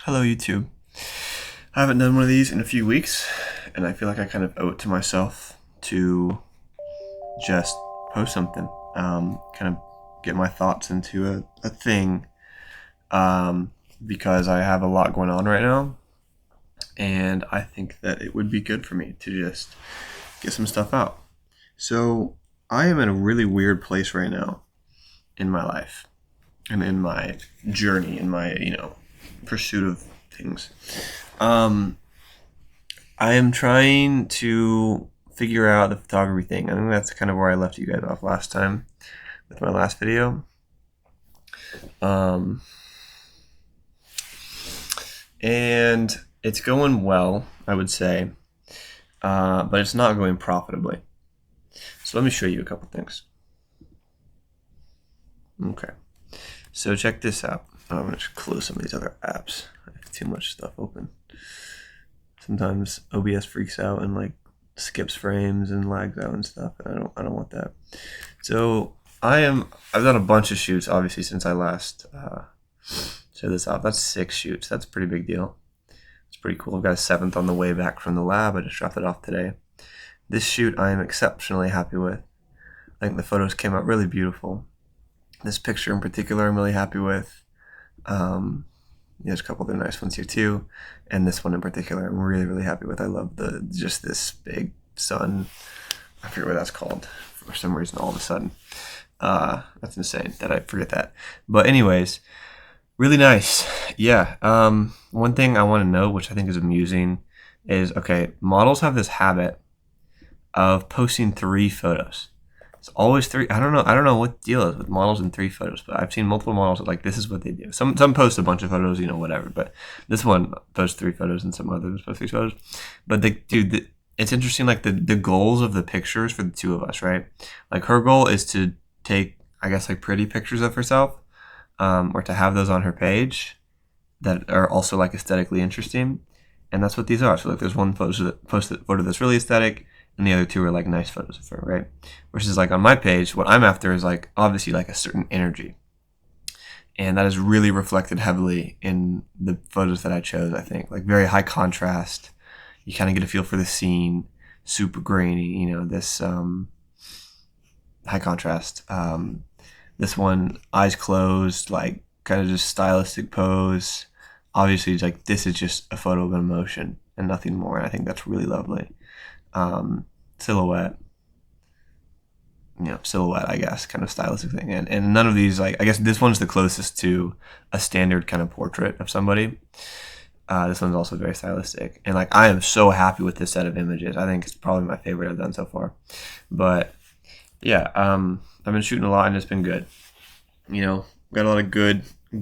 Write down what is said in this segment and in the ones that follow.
Hello, YouTube. I haven't done one of these in a few weeks, and I feel like I kind of owe it to myself to just post something, kind of get my thoughts into a thing, because I have a lot going on right now, and I think that it would be good for me to just get some stuff out. So, I am in a really weird place right now in my life and in my journey, in my, pursuit of things. Um, I am trying to figure out the photography thing. I think that's kind of where I left you guys off last time with my last video. Um, and it's going well, I would say, but it's not going profitably. So let me show you a couple things. Okay, so check this out. I'm going to close some of these other apps. I have too much stuff open. Sometimes OBS freaks out and skips frames and lags out and stuff, and I don't want that. So I've done a bunch of shoots obviously since I last showed this off. That's 6 shoots. That's a pretty big deal. It's pretty cool. I've got a 7th on the way back from the lab. I just dropped it off today. This shoot I am exceptionally happy with. I think the photos came out really beautiful. This picture in particular I'm really happy with. There's a couple other nice ones here too, and this one in particular I'm really, really happy with. I love just this big sun. I forget what that's called for some reason all of a sudden. That's insane that I forget that. But anyways, really nice. Yeah. One thing I want to know, which I think is amusing, is okay, models have this habit of posting 3 photos. It's always 3. I don't know what the deal is with models in 3 photos, but I've seen multiple models that this is what they do. Some post a bunch of photos, whatever, but this one posts 3 photos and some others post 3 photos. But it's interesting, the goals of the pictures for the two of us, right? Her goal is to take, I guess, pretty pictures of herself, or to have those on her page that are also aesthetically interesting, and that's what these are. So there's one photo that's really aesthetic, and the other 2 are nice photos of her, right? Versus on my page, what I'm after is obviously a certain energy. And that is really reflected heavily in the photos that I chose, I think. Very high contrast. You kind of get a feel for the scene. Super grainy, this high contrast. This one, eyes closed, kind of just stylistic pose. Obviously, it's this is just a photo of an emotion and nothing more. And I think that's really lovely. Silhouette, I guess, kind of stylistic thing. And none of these, I guess this one's the closest to a standard kind of portrait of somebody. This one's also very stylistic. And I am so happy with this set of images. I think it's probably my favorite I've done so far. But yeah, I've been shooting a lot and it's been good. Got a lot of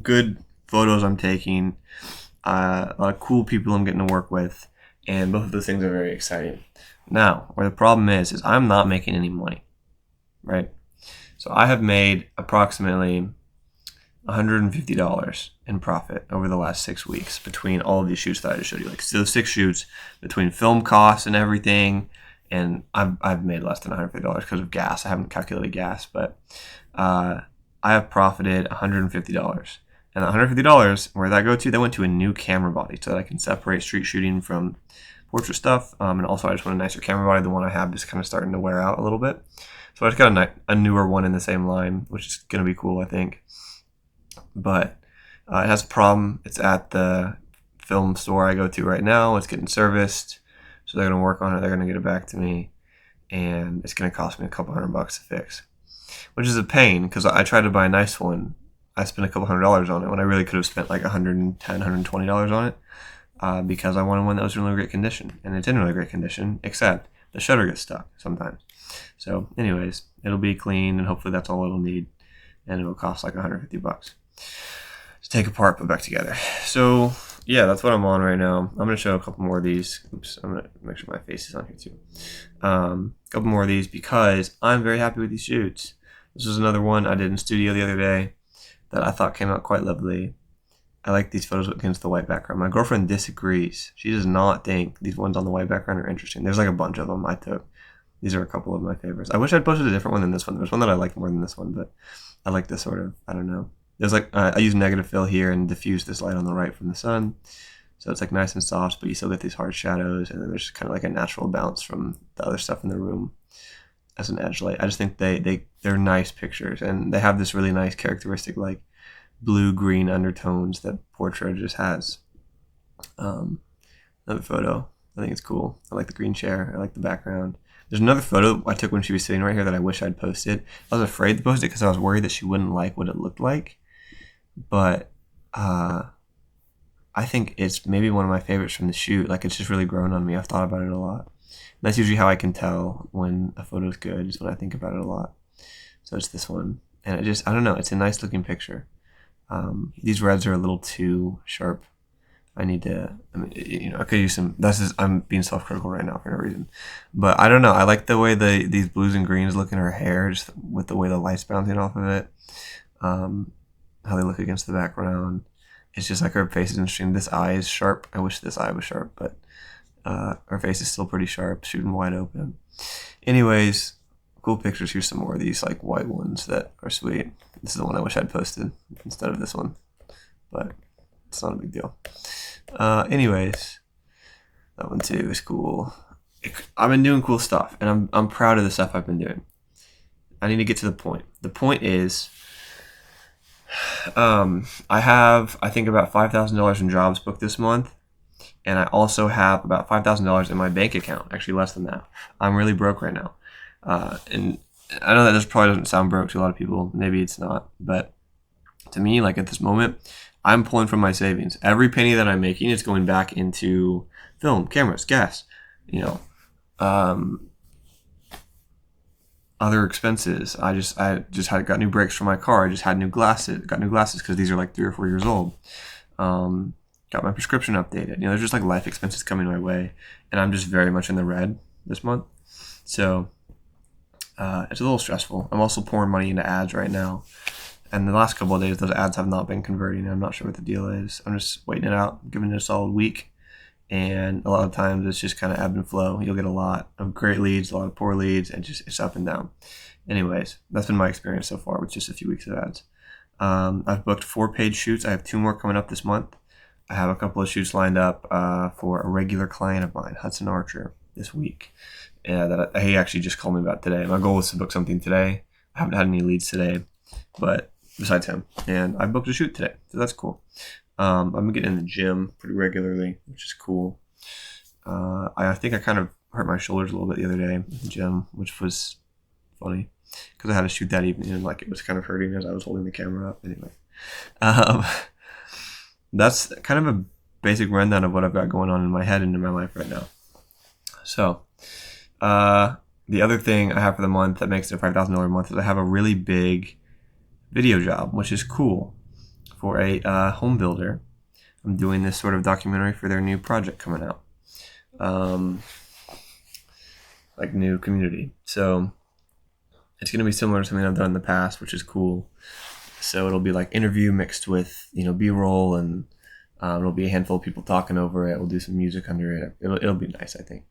good photos I'm taking, a lot of cool people I'm getting to work with, and both of those things are very exciting. Now, where the problem is I'm not making any money, right? So I have made approximately $150 in profit over the last 6 weeks between all of these shoots that I just showed you. So 6 shoots between film costs and everything, and I've made less than $150 because of gas. I haven't calculated gas, but I have profited $150. And $150, where did that go to? That went to a new camera body so that I can separate street shooting from portrait stuff. And also I just want a nicer camera body. The one I have is kind of starting to wear out a little bit. So I just got a newer one in the same line, which is going to be cool, I think. But it has a problem. It's at the film store I go to right now. It's getting serviced. So they're going to work on it. They're going to get it back to me. And it's going to cost me a couple $100 to fix. Which is a pain because I tried to buy a nice one. I spent a couple $100 on it when I really could have spent $110, $120 on it, because I wanted one that was in really great condition. And it's in really great condition, except the shutter gets stuck sometimes. So anyways, it'll be clean and hopefully that's all it'll need. And it'll cost $150 to take apart, put back together. So yeah, that's what I'm on right now. I'm going to show a couple more of these. Oops, I'm going to make sure my face is on here too. A couple more of these because I'm very happy with these shoots. This was another one I did in studio the other day that I thought came out quite lovely. I like these photos against the white background. My girlfriend disagrees. She does not think these ones on the white background are interesting. There's a bunch of them I took. These are a couple of my favorites. I wish I'd posted a different one than this one. There's one that I like more than this one, but I like this sort of, I don't know, There's like I use negative fill here and diffuse this light on the right from the sun, so it's like nice and soft, but you still get these hard shadows, and then there's kind of like a natural bounce from the other stuff in the room as an edge light. I just think they're nice pictures, and they have this really nice characteristic like blue green undertones that portrait just has. Another photo. I think it's cool. I like the green chair. I like the background. There's another photo I took when she was sitting right here that I wish I'd posted. I was afraid to post it because I was worried that she wouldn't like what it looked like. But I think it's maybe one of my favorites from the shoot. Like, it's just really grown on me. I've thought about it a lot. And that's usually how I can tell when a photo is good, is when I think about it a lot. So it's this one. And I don't know. It's a nice looking picture. These reds are a little too sharp. I could use some. I'm being self-critical right now for no reason, but I don't know. I like the way these blues and greens look in her hair, just with the way the light's bouncing off of it. How they look against the background. It's just like her face is interesting. This eye is sharp. I wish this eye was sharp, but her face is still pretty sharp, shooting wide open. Anyways, cool pictures. Here's some more of these like white ones that are sweet. This is the one I wish I'd posted instead of this one, but it's not a big deal. Anyways, that one too is cool. I've been doing cool stuff, and I'm proud of the stuff I've been doing. I need to get to the point. The point is, I have, I think, about $5,000 in jobs booked this month, and I also have about $5,000 in my bank account. Actually, less than that. I'm really broke right now, and I know that this probably doesn't sound broke to a lot of people. Maybe it's not, but to me, like at this moment, I'm pulling from my savings. Every penny that I'm making is going back into film, cameras, gas, other expenses. I just got new brakes for my car. I just had got new glasses because these are like 3 or 4 years old. Got my prescription updated. There's just like life expenses coming my way, and I'm just very much in the red this month. So it's a little stressful. I'm also pouring money into ads right now. And the last couple of days, those ads have not been converting. I'm not sure what the deal is. I'm just waiting it out, giving it a solid week. And a lot of times it's just kind of ebb and flow. You'll get a lot of great leads, a lot of poor leads, and it's up and down. Anyways, that's been my experience so far with just a few weeks of ads. I've booked 4 paid shoots. I have 2 more coming up this month. I have a couple of shoots lined up for a regular client of mine, Hudson Archer, this week. That he actually just called me about today. My goal was to book something today. I haven't had any leads today, but besides him, and I booked a shoot today, so that's cool. I'm getting in the gym pretty regularly, which is cool. I think I kind of hurt my shoulders a little bit the other day in the gym, which was funny because I had to shoot that evening, and like it was kind of hurting as I was holding the camera up. Anyway, that's kind of a basic rundown of what I've got going on in my head and in my life right now. So, the other thing I have for the month that makes it a $5,000 month is I have a really big video job, which is cool, for a home builder. I'm doing this sort of documentary for their new project coming out, like new community. So it's going to be similar to something I've done in the past, which is cool. So it'll be like interview mixed with B-roll, and it'll be a handful of people talking over it. We'll do some music under it. It'll be nice, I think.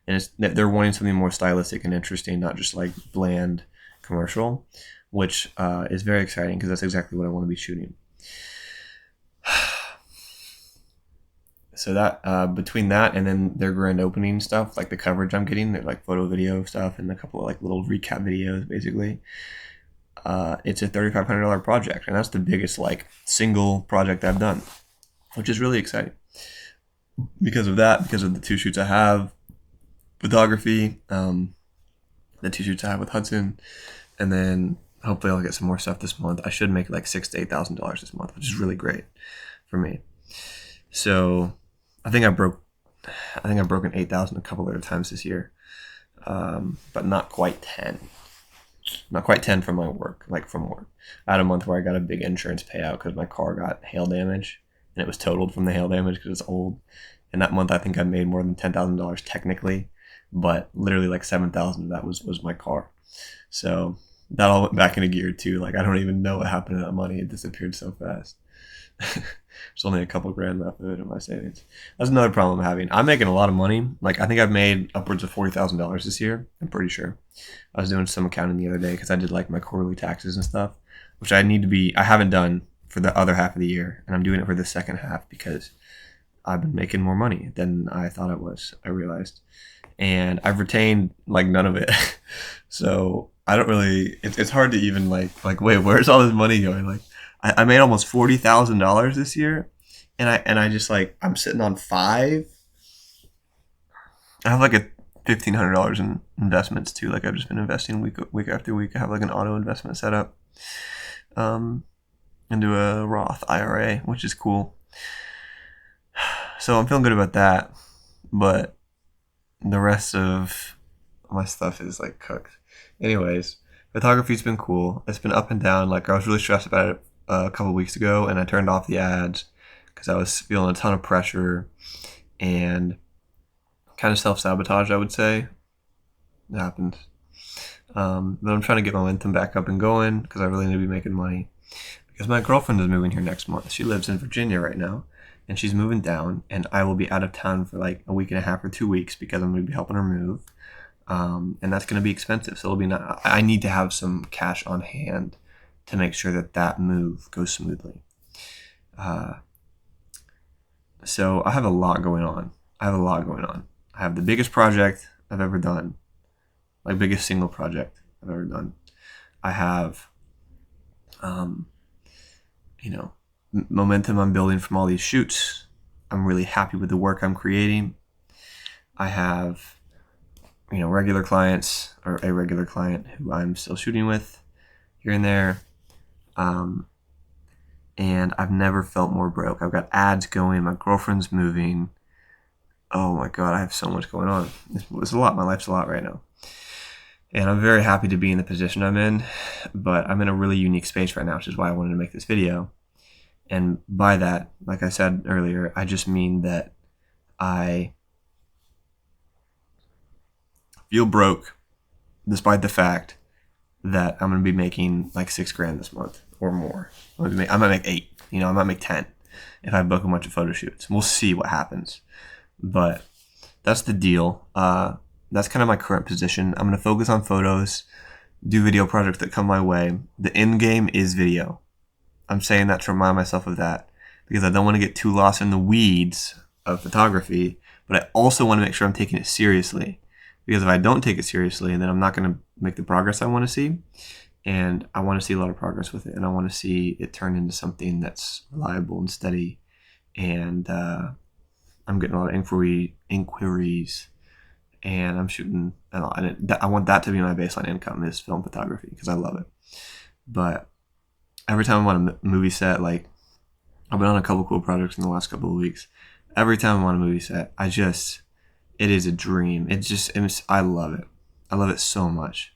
And they're wanting something more stylistic and interesting, not just like bland commercial, which is very exciting because that's exactly what I want to be shooting. So that between that and then their grand opening stuff, like the coverage I'm getting, they're like photo video stuff and a couple of like little recap videos, basically. It's a $3,500 project, and that's the biggest like single project I've done, which is really exciting because of that, because of the 2 shoots I have, photography, the 2 shoots I have with Hudson, and then hopefully I'll get some more stuff this month. I should make like $6,000 to $8,000 this month, which is really great for me. So I think I've broken 8,000 a couple other times this year, but not quite 10. Not quite 10 from my work, like from work. I had a month where I got a big insurance payout because my car got hail damage, and it was totaled from the hail damage because it's old. And that month I think I made more than $10,000 technically, but literally like 7,000 of that was my car. So that all went back into gear too. Like I don't even know what happened to that money. It disappeared so fast. There's only a couple grand left of it in my savings. That's another problem I'm having. I'm making a lot of money. Like I think I've made upwards of $40,000 this year. I'm pretty sure. I was doing some accounting the other day because I did like my quarterly taxes and stuff, which I haven't done for the other half of the year, and I'm doing it for the second half because I've been making more money than I thought I was. I realized, and I've retained like none of it. So I don't really. It's hard to even like wait, where's all this money going? Like I made almost $40,000 this year, and I just like I'm sitting on five. I have like a $1,500 in investments too. Like I've just been investing week after week. I have like an auto investment set up, into a Roth IRA, which is cool. So I'm feeling good about that, but the rest of my stuff is like cooked. Anyways, photography's been cool. It's been up and down. Like I was really stressed about it a couple weeks ago, and I turned off the ads because I was feeling a ton of pressure and kind of self-sabotage, I would say. It happens. But I'm trying to get momentum back up and going because I really need to be making money. Because my girlfriend is moving here next month. She lives in Virginia right now, and she's moving down, and I will be out of town for like a week and a half or 2 weeks because I'm going to be helping her move. And that's going to be expensive. So I need to have some cash on hand to make sure that move goes smoothly. So I have a lot going on. I have the biggest project I've ever done, like biggest single project I've ever done. I have, momentum I'm building from all these shoots. I'm really happy with the work I'm creating. I have, regular clients or a regular client who I'm still shooting with here and there. And I've never felt more broke. I've got ads going. My girlfriend's moving. Oh my God, I have so much going on. It's a lot. My life's a lot right now. And I'm very happy to be in the position I'm in, but I'm in a really unique space right now, which is why I wanted to make this video. And by that, like I said earlier, I just mean that I feel broke despite the fact that I'm going to be making like $6,000 this month or more. I might make 8, I might make 10 if I book a bunch of photo shoots. We'll see what happens. But that's the deal. That's kind of my current position. I'm going to focus on photos, do video projects that come my way. The end game is video. I'm saying that to remind myself of that because I don't want to get too lost in the weeds of photography, but I also want to make sure I'm taking it seriously. Because if I don't take it seriously, then I'm not going to make the progress I want to see. And I want to see a lot of progress with it. And I want to see it turn into something that's reliable and steady. And I'm getting a lot of inquiries. And I'm shooting a lot. And I want that to be my baseline income is film photography because I love it. But every time I'm on a movie set, like I've been on a couple cool projects in the last couple of weeks. Every time I'm on a movie set, it is a dream. I love it. I love it so much.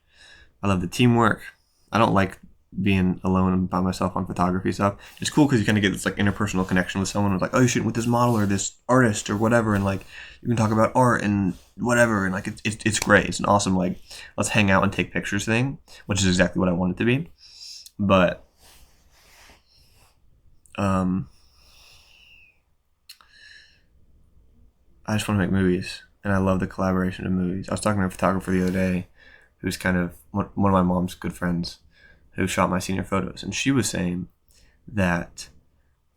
I love the teamwork. I don't like being alone by myself on photography stuff. It's cool because you kind of get this like interpersonal connection with someone who's like, oh, you're shooting with this model or this artist or whatever, and like you can talk about art and whatever, and like it's great. It's an awesome like let's hang out and take pictures thing, which is exactly what I want it to be. But I just want to make movies, and I love the collaboration of movies. I was talking to a photographer the other day who's kind of one of my mom's good friends who shot my senior photos, and she was saying that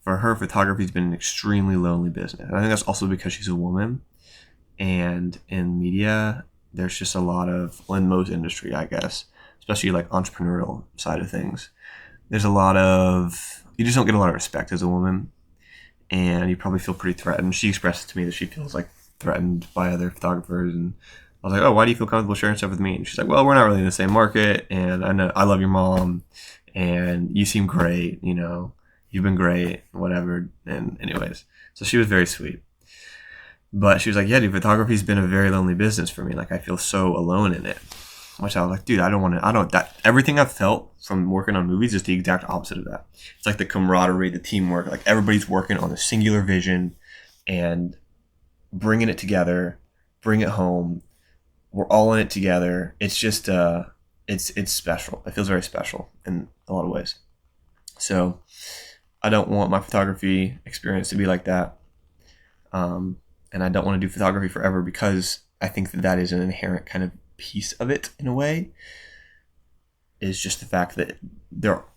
for her, photography's been an extremely lonely business. And I think that's also because she's a woman, and in media, there's just a lot of, well, in most industry, I guess, especially like entrepreneurial side of things, there's a lot of, you just don't get a lot of respect as a woman, and you probably feel pretty threatened. She expressed to me that she feels like threatened by other photographers, and I was like, oh, why do you feel comfortable sharing stuff with me? And she's like, well, we're not really in the same market, and I know I love your mom, and you seem great, you've been great, whatever. And anyways, so she was very sweet. But she was like, yeah, dude, photography's been a very lonely business for me. Like, I feel so alone in it. Which I was like, dude, everything I've felt from working on movies is the exact opposite of that. It's like the camaraderie, the teamwork, like everybody's working on a singular vision and bringing it together, bring it home. We're all in it together. It's just, it's special. It feels very special in a lot of ways. So I don't want my photography experience to be like that. And I don't want to do photography forever because I think that is an inherent kind of piece of it in a way, is just the fact that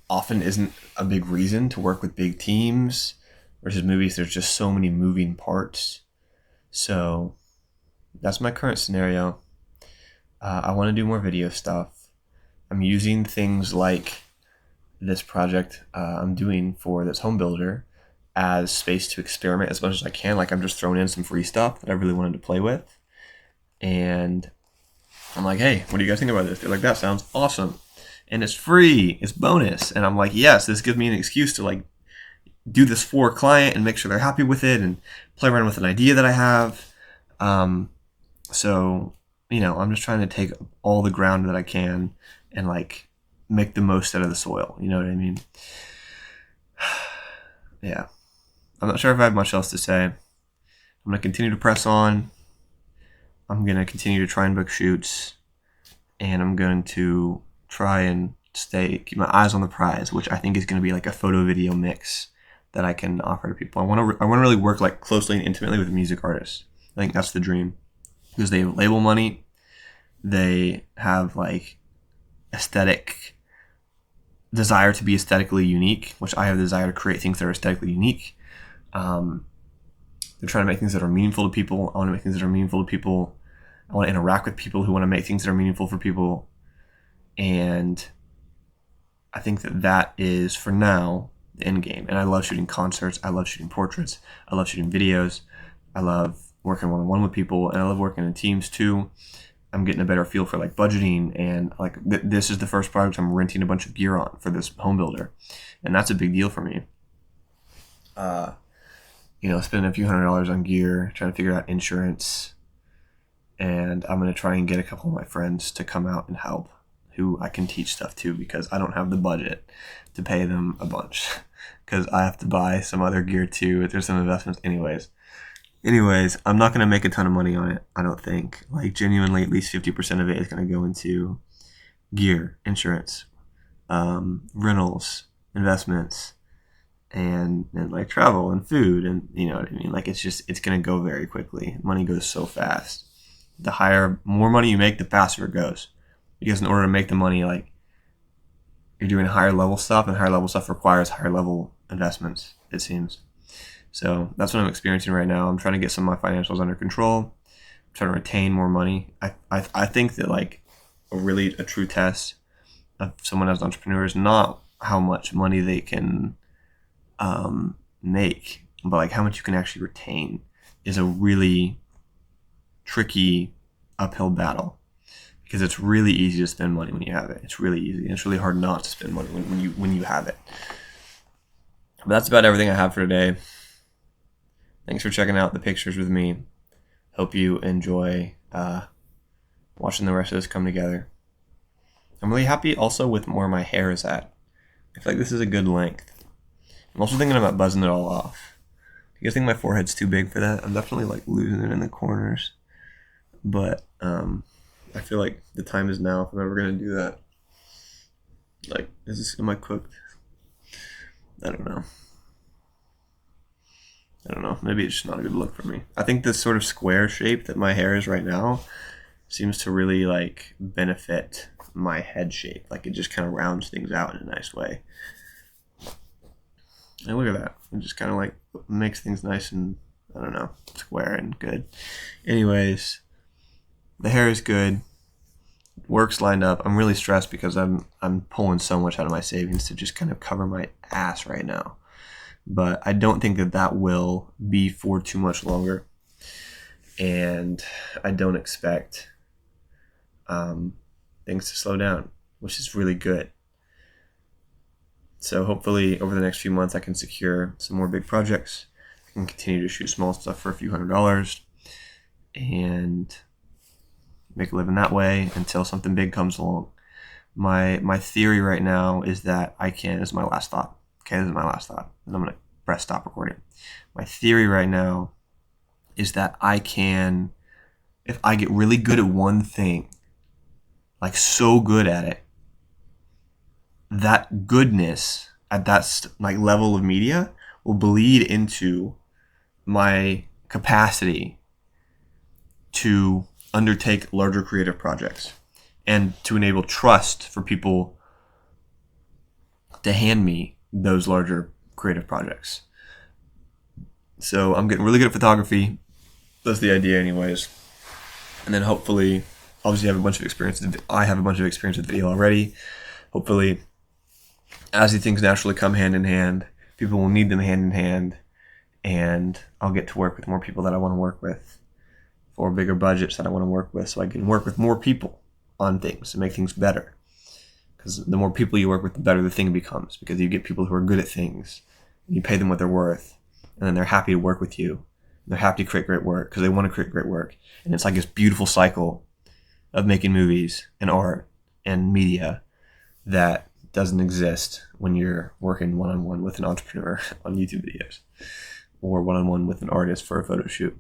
often isn't a big reason to work with big teams. Versus movies, there's just so many moving parts. So that's my current scenario. I want to do more video stuff. I'm using things like this project I'm doing for this home builder as space to experiment as much as I can. Like, I'm just throwing in some free stuff that I really wanted to play with. And I'm like, hey, what do you guys think about this? They're like, that sounds awesome. And it's free. It's bonus. And I'm like, yes, this gives me an excuse to like do this for a client and make sure they're happy with it and play around with an idea that I have. So, I'm just trying to take all the ground that I can and like make the most out of the soil. You know what I mean? Yeah. I'm not sure if I have much else to say. I'm going to continue to press on. I'm going to continue to try and book shoots. And I'm going to try and keep my eyes on the prize, which I think is going to be like a photo video mix that I can offer to people. I want to really work like closely and intimately with music artists. I think that's the dream, because they have label money. They have like aesthetic desire to be aesthetically unique, which I have the desire to create things that are aesthetically unique. They're trying to make things that are meaningful to people. I want to make things that are meaningful to people. I want to interact with people who want to make things that are meaningful for people. And I think that is, for now, the end game. And I love shooting concerts. I love shooting portraits. I love shooting videos. I love working one-on-one with people. And I love working in teams too. I'm getting a better feel for like budgeting. And like this is the first project I'm renting a bunch of gear on for this home builder. And that's a big deal for me. Spending a few $100s on gear, trying to figure out insurance. And I'm going to try and get a couple of my friends to come out and help, who I can teach stuff to, because I don't have the budget to pay them a bunch, because I have to buy some other gear too. There's some investments. Anyways, I'm not going to make a ton of money on it, I don't think. Like, genuinely, at least 50% of it is going to go into gear, insurance, rentals, investments, and like travel and food, and you know what I mean? Like, it's going to go very quickly. Money goes so fast. The more money you make, the faster it goes. Because in order to make the money, like, you're doing higher level stuff, and higher level stuff requires higher level investments, it seems. So that's what I'm experiencing right now. I'm trying to get some of my financials under control. I'm trying to retain more money. I think that like a true test of someone as an entrepreneur is not how much money they can make, but like how much you can actually retain is a really tricky uphill battle, because it's really easy to spend money when you have it. It's really easy. And it's really hard not to spend money when you have it. But that's about everything I have for today. Thanks for checking out the pictures with me. Hope you enjoy watching the rest of this come together. I'm really happy also with where my hair is at. I feel like this is a good length. I'm also thinking about buzzing it all off. Do you guys think my forehead's too big for that? I'm definitely like losing it in the corners. But I feel like the time is now if I'm ever going to do that. Like, am I cooked? I don't know. Maybe it's just not a good look for me. I think this sort of square shape that my hair is right now seems to really like benefit my head shape. Like, it just kind of rounds things out in a nice way. And look at that. It just kind of like makes things nice and, I don't know, square and good. Anyways, the hair is good. Work's lined up. I'm really stressed because I'm pulling so much out of my savings to just kind of cover my ass right now. But I don't think that will be for too much longer. And I don't expect things to slow down, which is really good. So hopefully over the next few months I can secure some more big projects. I can continue to shoot small stuff for a few $100s and make a living that way until something big comes along. My theory right now is that this is my last thought. Okay, this is my last thought. And I'm going to press stop recording. My theory right now is that if I get really good at one thing, like so good at it, that goodness at that like level of media will bleed into my capacity to undertake larger creative projects and to enable trust for people to hand me those larger creative projects. So I'm getting really good at photography. That's the idea anyways. And then hopefully, obviously I have a bunch of experience with video already. Hopefully, as these things naturally come hand in hand, people will need them hand in hand, and I'll get to work with more people that I want to work with for bigger budgets that I want to work with, so I can work with more people on things and make things better. Because the more people you work with, the better the thing becomes, because you get people who are good at things, and you pay them what they're worth, and then they're happy to work with you. They're happy to create great work because they want to create great work. And it's like this beautiful cycle of making movies and art and media that doesn't exist when you're working one-on-one with an entrepreneur on YouTube videos, or one-on-one with an artist for a photo shoot.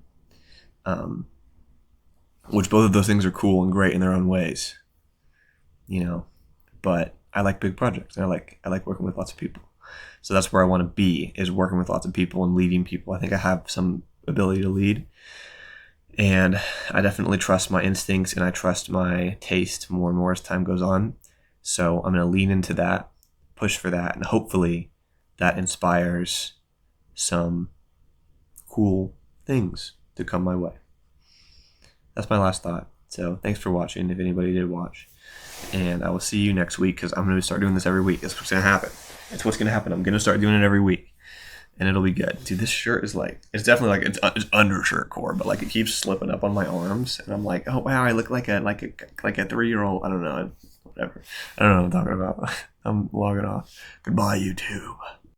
Which both of those things are cool and great in their own ways, but I like big projects, and I like working with lots of people. So that's where I want to be, is working with lots of people and leading people. I think I have some ability to lead, and I definitely trust my instincts, and I trust my taste more and more as time goes on. So I'm going to lean into that, push for that, and hopefully that inspires some cool things to come my way. That's my last thought. So thanks for watching, if anybody did watch. And I will see you next week, because I'm going to start doing this every week. That's what's going to happen. It's what's going to happen. I'm going to start doing it every week, and it'll be good. Dude, this shirt is it's definitely it's undershirt core, but it keeps slipping up on my arms, and I'm like, oh wow, I look like a 3-year-old. I don't know. Whatever. I don't know what I'm talking about. I'm logging off. Goodbye, YouTube.